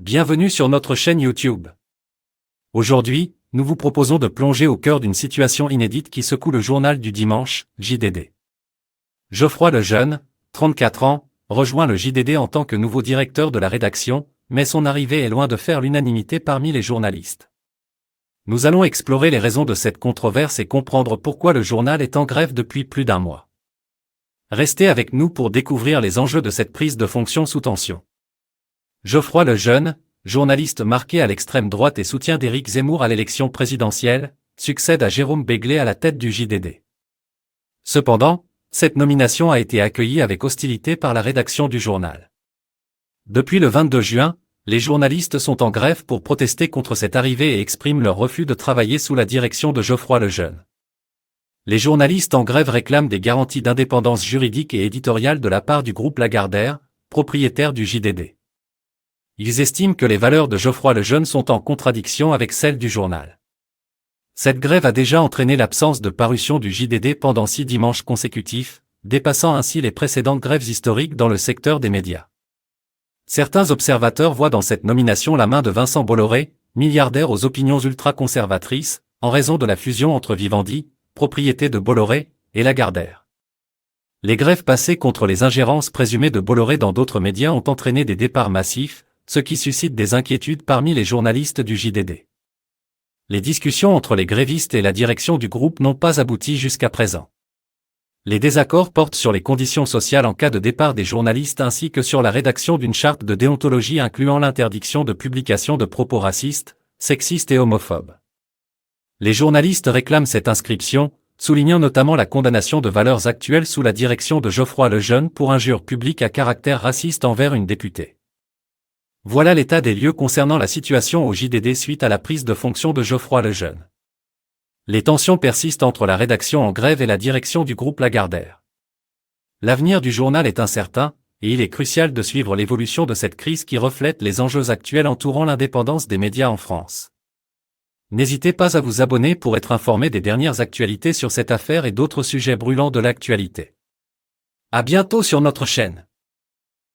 Bienvenue sur notre chaîne YouTube. Aujourd'hui, nous vous proposons de plonger au cœur d'une situation inédite qui secoue le journal du dimanche, JDD. Geoffroy Lejeune, 34 ans, rejoint le JDD en tant que nouveau directeur de la rédaction, mais son arrivée est loin de faire l'unanimité parmi les journalistes. Nous allons explorer les raisons de cette controverse et comprendre pourquoi le journal est en grève depuis plus d'un mois. Restez avec nous pour découvrir les enjeux de cette prise de fonction sous tension. Geoffroy Lejeune, journaliste marqué à l'extrême droite et soutien d'Éric Zemmour à l'élection présidentielle, succède à Jérôme Béglé à la tête du JDD. Cependant, cette nomination a été accueillie avec hostilité par la rédaction du journal. Depuis le 22 juin, les journalistes sont en grève pour protester contre cette arrivée et expriment leur refus de travailler sous la direction de Geoffroy Lejeune. Les journalistes en grève réclament des garanties d'indépendance juridique et éditoriale de la part du groupe Lagardère, propriétaire du JDD. Ils estiment que les valeurs de Geoffroy Lejeune sont en contradiction avec celles du journal. Cette grève a déjà entraîné l'absence de parution du JDD pendant 6 dimanches consécutifs, dépassant ainsi les précédentes grèves historiques dans le secteur des médias. Certains observateurs voient dans cette nomination la main de Vincent Bolloré, milliardaire aux opinions ultra-conservatrices, en raison de la fusion entre Vivendi, propriété de Bolloré, et Lagardère. Les grèves passées contre les ingérences présumées de Bolloré dans d'autres médias ont entraîné des départs massifs, ce qui suscite des inquiétudes parmi les journalistes du JDD. Les discussions entre les grévistes et la direction du groupe n'ont pas abouti jusqu'à présent. Les désaccords portent sur les conditions sociales en cas de départ des journalistes ainsi que sur la rédaction d'une charte de déontologie incluant l'interdiction de publication de propos racistes, sexistes et homophobes. Les journalistes réclament cette inscription, soulignant notamment la condamnation de valeurs actuelles sous la direction de Geoffroy Lejeune pour injure publique à caractère raciste envers une députée. Voilà l'état des lieux concernant la situation au JDD suite à la prise de fonction de Geoffroy Lejeune. Les tensions persistent entre la rédaction en grève et la direction du groupe Lagardère. L'avenir du journal est incertain, et il est crucial de suivre l'évolution de cette crise qui reflète les enjeux actuels entourant l'indépendance des médias en France. N'hésitez pas à vous abonner pour être informé des dernières actualités sur cette affaire et d'autres sujets brûlants de l'actualité. À bientôt sur notre chaîne.